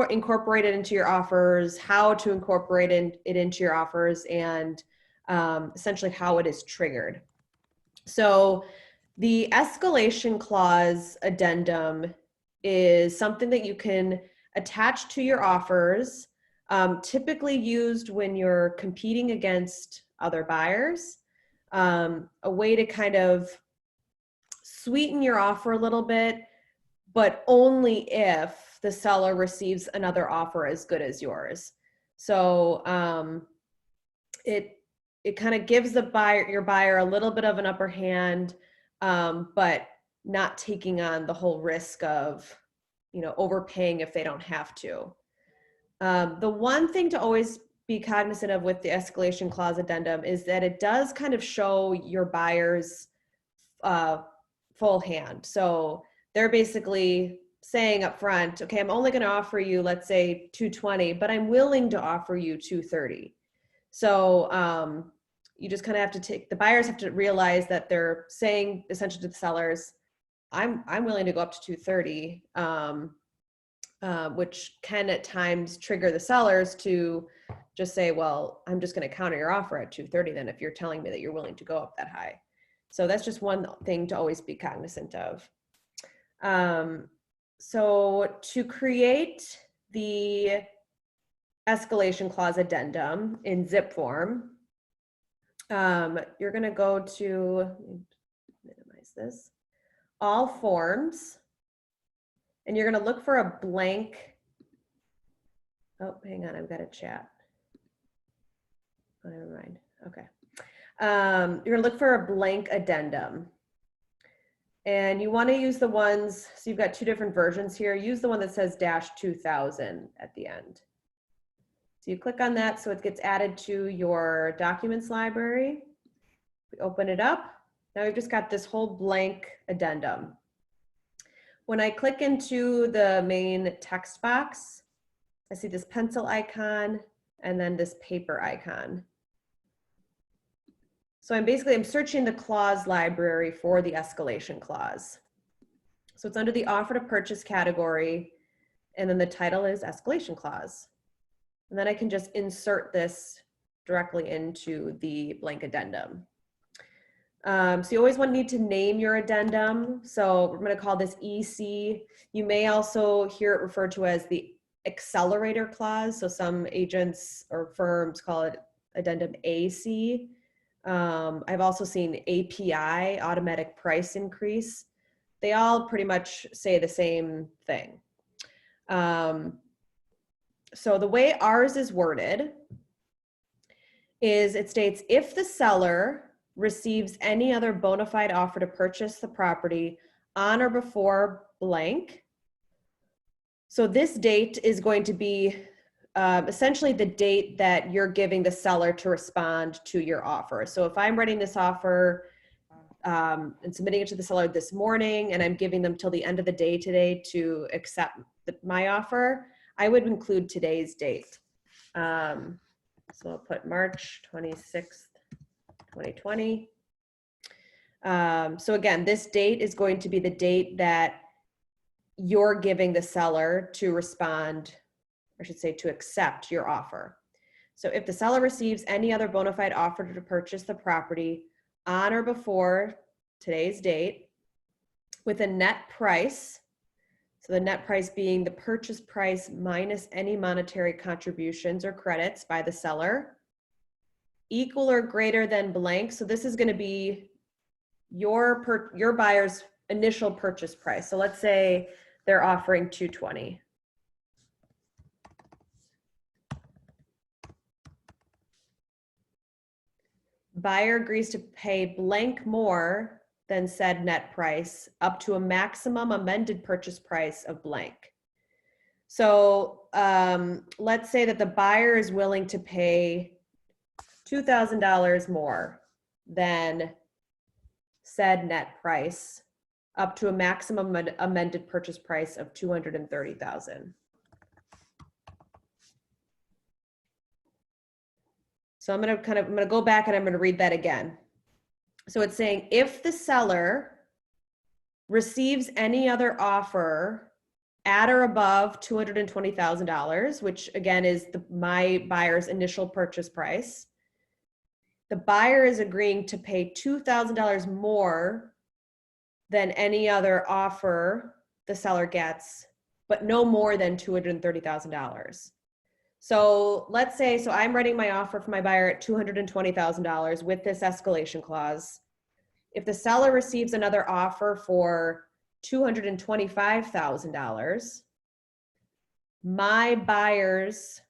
incorporate it into your offers, how to incorporate it into your offers, and essentially how it is triggered. So the escalation clause addendum is something that you can attach to your offers, typically used when you're competing against other buyers, a way to kind of sweeten your offer a little bit, but only if the seller receives another offer as good as yours. So it kind of gives your buyer a little bit of an upper hand, but not taking on the whole risk of, overpaying if they don't have to. The one thing to always be cognizant of with the escalation clause addendum is that it does kind of show your buyer's full hand. So they're basically saying up front, okay, I'm only going to offer you, let's say, $220, but I'm willing to offer you $230. So you just kind of have to the buyers have to realize that they're saying essentially to the sellers, I'm willing to go up to $230, which can at times trigger the sellers to just say, well, I'm just going to counter your offer at $230 then if you're telling me that you're willing to go up that high. So that's just one thing to always be cognizant of. So to create the escalation clause addendum in zip form, you're going to go to, minimize this, all forms, and you're going to look for a blank. Oh, hang on, I've got a chat. Oh, never mind. Okay. You're going to look for a blank addendum. And you want to use the ones, so you've got two different versions here. Use the one that says -2000 at the end. So you click on that so it gets added to your documents library. We open it up. Now we've just got this whole blank addendum. When I click into the main text box, I see this pencil icon and then this paper icon. So I'm searching the clause library for the escalation clause. So it's under the offer to purchase category, and then the title is escalation clause. And then I can just insert this directly into the blank addendum. So you always need to name your addendum. So we're going to call this EC. You may also hear it referred to as the accelerator clause. So some agents or firms call it addendum AC. I've also seen API, automatic price increase. They all pretty much say the same thing. So the way ours is worded is it states, if the seller receives any other bona fide offer to purchase the property on or before blank. So this date is going to be essentially the date that you're giving the seller to respond to your offer. So if I'm writing this offer and submitting it to the seller this morning, and I'm giving them till the end of the day today to accept my offer, I would include today's date. So I'll put March 26th, 2020. So again, this date is going to be the date that you're giving the seller to respond, I should say, to accept your offer. So if the seller receives any other bona fide offer to purchase the property on or before today's date with a net price, so the net price being the purchase price minus any monetary contributions or credits by the seller, equal or greater than blank. So this is going to be your buyer's initial purchase price. So let's say they're offering $220. Buyer agrees to pay blank more than said net price up to a maximum amended purchase price of blank. So let's say that the buyer is willing to pay $2,000 more than said net price up to a maximum amended purchase price of $230,000. So I'm going to go back and I'm going to read that again. So it's saying, if the seller receives any other offer at or above $220,000, which again is my buyer's initial purchase price. The buyer is agreeing to pay $2,000 more than any other offer the seller gets, but no more than $230,000. So let's say, so I'm writing my offer for my buyer at $220,000 with this escalation clause. If the seller receives another offer for $225,000, my buyer's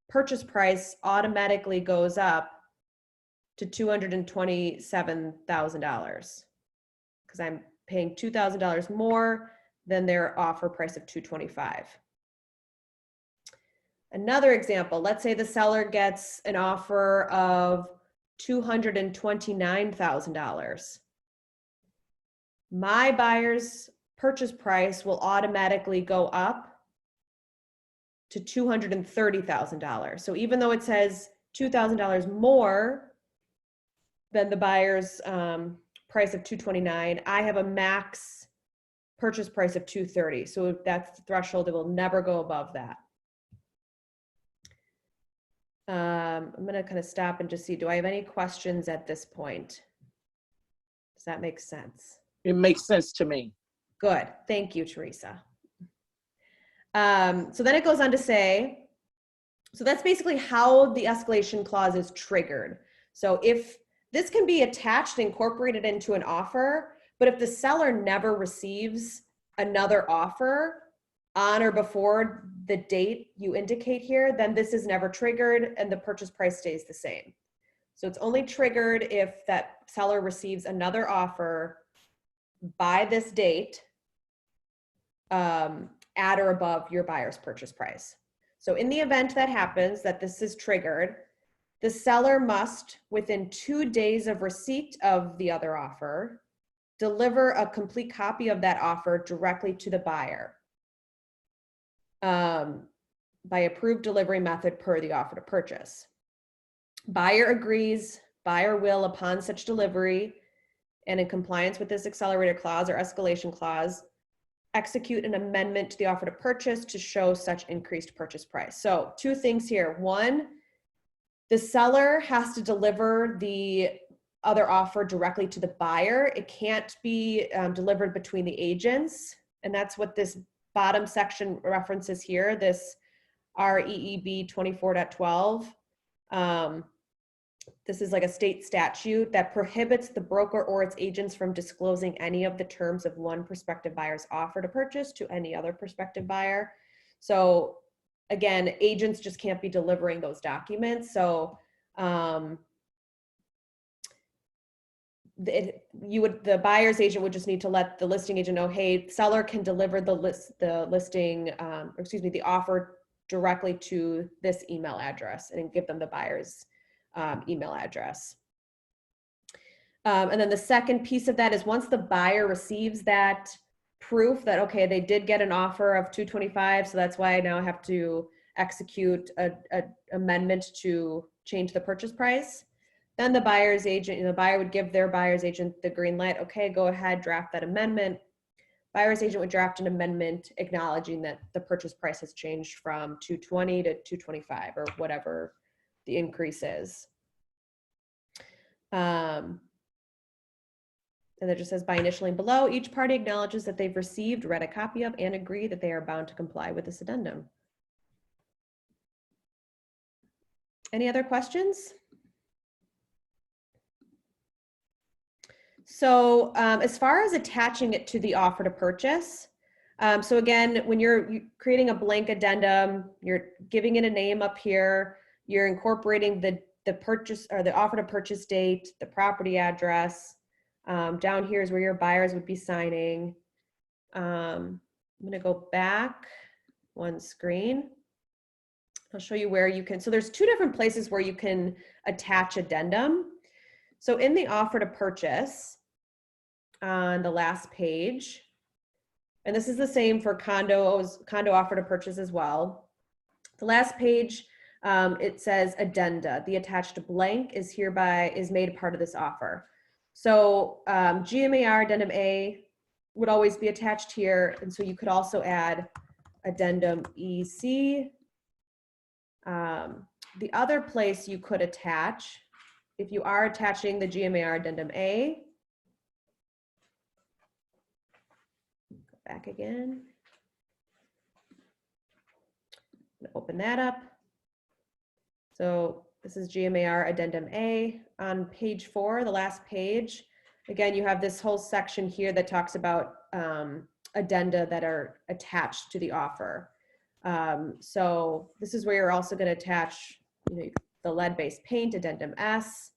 purchase price automatically goes up to $227,000 because I'm paying $2,000 more than their offer price of $225,000. Another example, let's say the seller gets an offer of $229,000. My buyer's purchase price will automatically go up to $230,000. So even though it says $2,000 more than the buyer's price of $229,000, I have a max purchase price of $230,000. So if that's the threshold, it will never go above that. I'm going to kind of stop and just see, do I have any questions at this point? Does that make sense? It makes sense to me. Good. Thank you, Teresa. So then it goes on to say, so that's basically how the escalation clause is triggered. So if this can be attached and incorporated into an offer, but if the seller never receives another offer on or before the date you indicate here, then this is never triggered and the purchase price stays the same. So it's only triggered if that seller receives another offer by this date at or above your buyer's purchase price. So in the event that happens, that this is triggered, the seller must, within 2 days of receipt of the other offer, deliver a complete copy of that offer directly to the buyer by approved delivery method per the offer to purchase. Buyer agrees, buyer will, upon such delivery, and in compliance with this accelerator clause or escalation clause, execute an amendment to the offer to purchase to show such increased purchase price. So 2 things here. 1, the seller has to deliver the other offer directly to the buyer. It can't be delivered between the agents. And that's what this bottom section references here, this REEB 24.12. This is like a state statute that prohibits the broker or its agents from disclosing any of the terms of one prospective buyer's offer to purchase to any other prospective buyer. So again, agents just can't be delivering those documents. So the buyer's agent would just need to let the listing agent know, hey, seller can deliver the offer directly to this email address, and give them the buyer's email address. And then the second piece of that is once the buyer receives that proof that, okay, they did get an offer of $225,000, so that's why I now have to execute an amendment to change the purchase price. Then the buyer's agent, the buyer would give their buyer's agent the green light. Okay, go ahead, draft that amendment. Buyer's agent would draft an amendment acknowledging that the purchase price has changed from $220,000 to $225,000 or whatever the increase is. And it just says by initialing below, each party acknowledges that they've received, read a copy of, and agree that they are bound to comply with this addendum. Any other questions? So as far as attaching it to the offer to purchase, so again, when you're creating a blank addendum, you're giving it a name up here, you're incorporating the purchase or the offer to purchase date, the property address. Down here is where your buyers would be signing. I'm gonna go back one screen. I'll show you where you can, so there's 2 different places where you can attach addendum. So in the offer to purchase on the last page, and this is the same for condo offer to purchase as well. The last page, it says addenda. The attached blank is made part of this offer. So GMAR Addendum A would always be attached here. And so you could also add addendum EC. The other place you could attach, if you are attaching the GMAR addendum A, go back again, open that up. So this is GMAR addendum A on page 4, the last page. Again, you have this whole section here that talks about addenda that are attached to the offer. So this is where you're also going to attach, the lead-based paint, addendum S.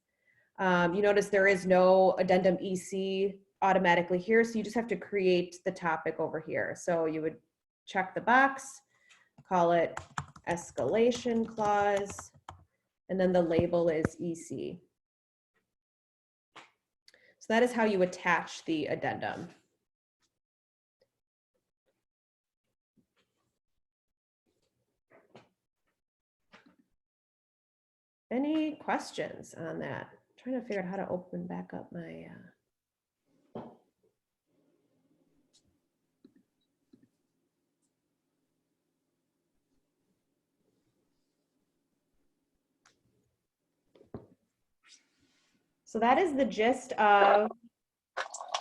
You notice there is no addendum EC automatically here, so you just have to create the topic over here. So you would check the box, call it escalation clause, and then the label is EC. So that is how you attach the addendum. Any questions on that? I'm trying to figure out how to open back up my So that is the gist of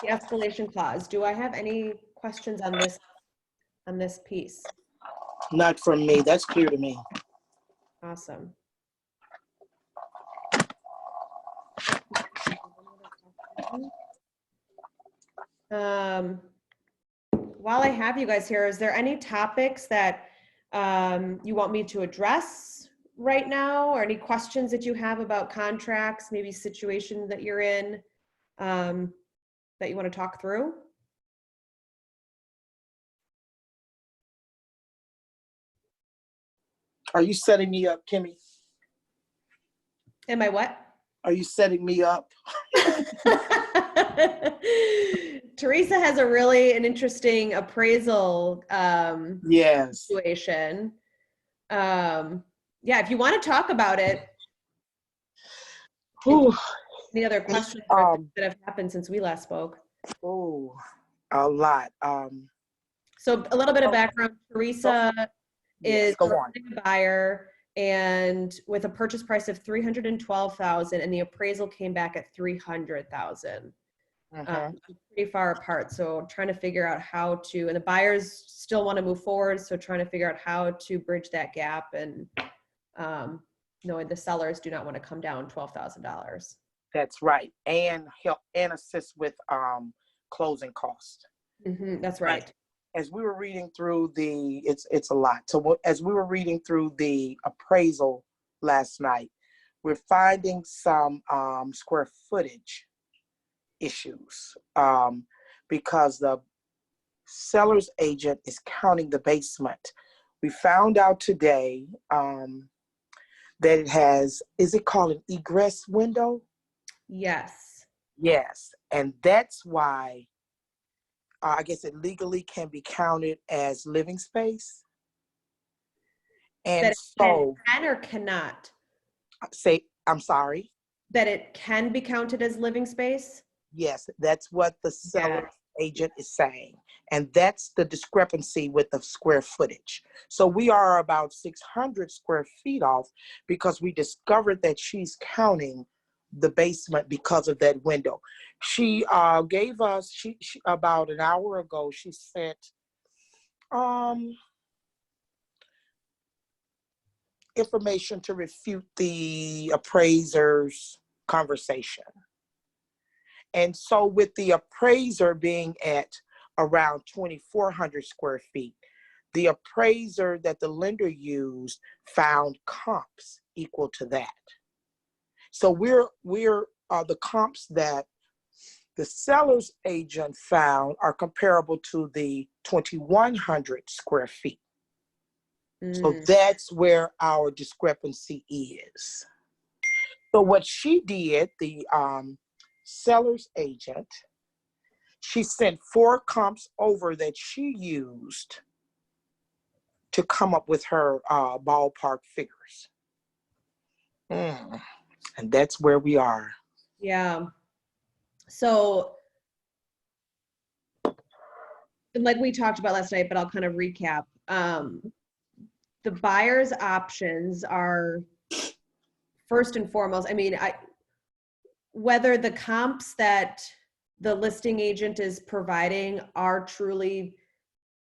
the escalation clause. Do I have any questions on this piece? Not from me. That's clear to me. Awesome. While I have you guys here, is there any topics that you want me to address right now, or any questions that you have about contracts, maybe situation that you're in that you want to talk through? Are you setting me up, Kimmy? Am I what? Are you setting me up? Teresa has an interesting appraisal Yes. situation. Yeah, if you want to talk about it. Any other questions that have happened since we last spoke? Oh, a lot. So a little bit of background. Teresa is a buyer, and with a purchase price of $312,000, and the appraisal came back at $300,000. Pretty far apart. So trying to figure out how to, and the buyers still want to move forward. So trying to figure out how to bridge that gap, and knowing the sellers do not want to come down $12,000. That's right. And help and assist with closing costs. That's right. As we were reading through it's a lot. So as we were reading through the appraisal last night, we're finding some square footage issues because the seller's agent is counting the basement. We found out today that it has, is it called an egress window? Yes. Yes, and that's why I guess it legally can be counted as living space. And that so can or cannot say, I'm sorry, that it can be counted as living space. Yes, that's what the seller agent is saying. And that's the discrepancy with the square footage. So we are about 600 square feet off because we discovered that she's counting the basement because of that window. She gave us, she about an hour ago, she sent information to refute the appraiser's conversation. And so with the appraiser being at around 2,400 square feet, the appraiser that the lender used found comps equal to that. So we're the comps that the seller's agent found are comparable to the 2,100 square feet. So that's where our discrepancy is. So what she did, the seller's agent, she sent 4 comps over that she used to come up with her ballpark figures. And that's where we are. Yeah. So and like we talked about last night, but I'll kind of recap. The buyer's options are first and foremost, I mean, whether the comps that the listing agent is providing are truly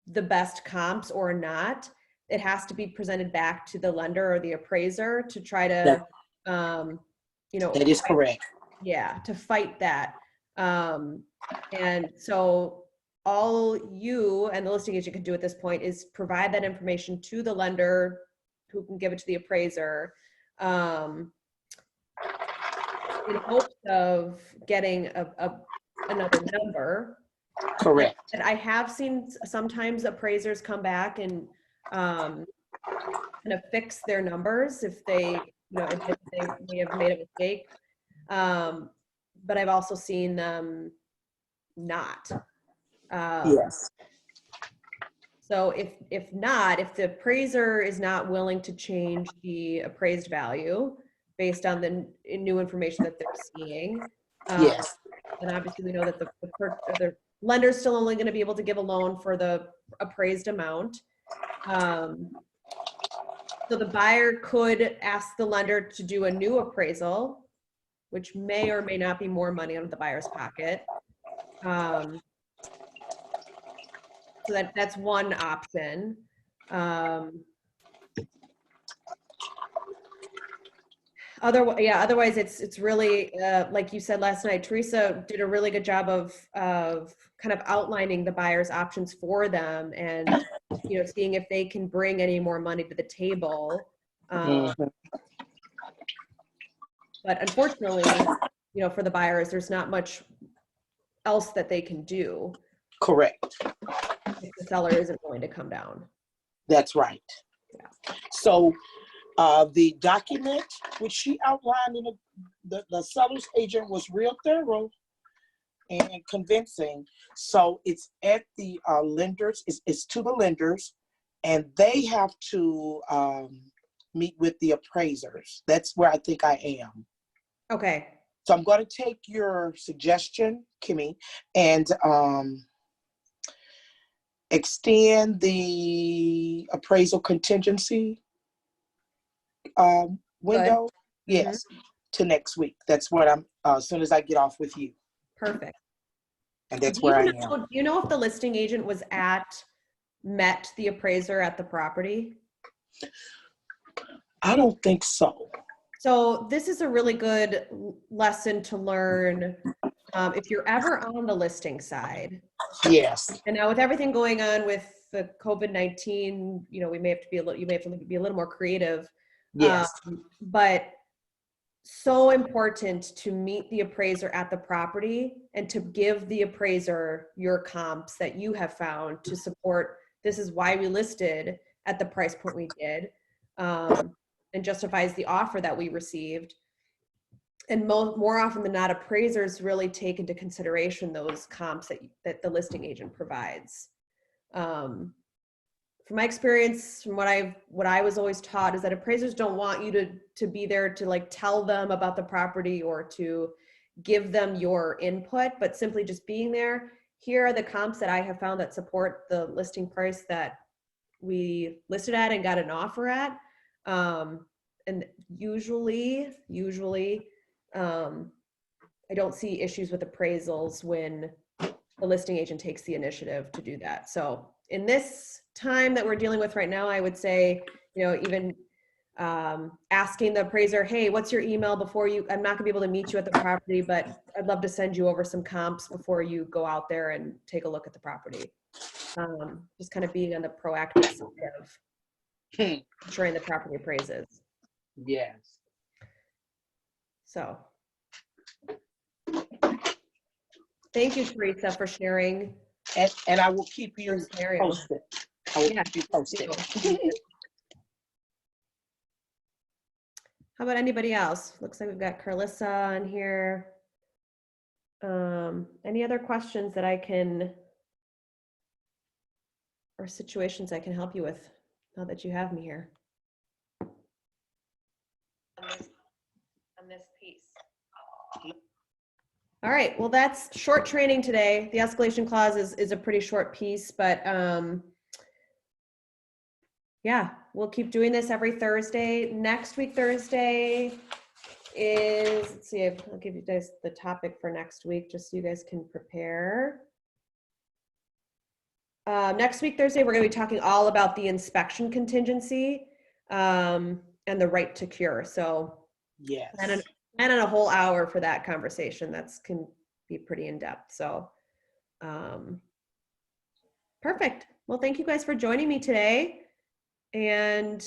the best comps or not, it has to be presented back to the lender or the appraiser to try to, you know, That is correct. yeah, to fight that. And so all you and the listing agent can do at this point is provide that information to the lender who can give it to the appraiser, in hopes of getting another number. Correct. And I have seen sometimes appraisers come back and kind of fix their numbers if they, you know, if they may have made a mistake. But I've also seen them not. Yes. So if not, if the appraiser is not willing to change the appraised value based on the new information that they're seeing, Yes. then obviously we know that the lender's still only going to be able to give a loan for the appraised amount. So the buyer could ask the lender to do a new appraisal, which may or may not be more money out of the buyer's pocket. So that's one option. Otherwise it's really, like you said last night, Teresa did a really good job of kind of outlining the buyer's options for them and, you know, seeing if they can bring any more money to the table. But unfortunately, you know, for the buyers, there's not much else that they can do. Correct. If the seller isn't willing to come down. That's right. Yeah. So the document which she outlined in the seller's agent was real thorough and convincing. So it's at the lenders, it's to the lenders, and they have to meet with the appraisers. That's where I think I am. Okay. So I'm going to take your suggestion, Kimmy, and extend the appraisal contingency window. Yes, to next week. That's what I'm, as soon as I get off with you. Perfect. And that's where I am. Do you know if the listing agent met the appraiser at the property? I don't think so. So this is a really good lesson to learn if you're ever on the listing side. Yes. And now with everything going on with the COVID-19, you know, you may have to be a little more creative. Yes. But so important to meet the appraiser at the property and to give the appraiser your comps that you have found to support. This is why we listed at the price point we did, and justifies the offer that we received. And more often than not, appraisers really take into consideration those comps that the listing agent provides. From my experience, from what I was always taught, is that appraisers don't want you to be there to like tell them about the property or to give them your input, but simply just being there. Here are the comps that I have found that support the listing price that we listed at and got an offer at. And usually, I don't see issues with appraisals when the listing agent takes the initiative to do that. So in this time that we're dealing with right now, I would say, you know, even asking the appraiser, hey, what's your email before I'm not gonna be able to meet you at the property, but I'd love to send you over some comps before you go out there and take a look at the property. Just kind of being on the proactive side of ensuring the property appraises. Yes. So thank you, Teresa, for sharing. And I will keep you scenario. posted. I will keep you posted. How about anybody else? Looks like we've got Carlissa on here. Any other questions that or situations I can help you with now that you have me here? On this piece. All right, well, that's short training today. The escalation clause is a pretty short piece, but yeah, we'll keep doing this every Thursday. Next week, Thursday is, let's see, I'll give you guys the topic for next week, just so you guys can prepare. Next week, Thursday, we're gonna be talking all about the inspection contingency and the right to cure. So Yes. and a whole hour for that conversation. That's can be pretty in depth. So, perfect. Well, thank you guys for joining me today. And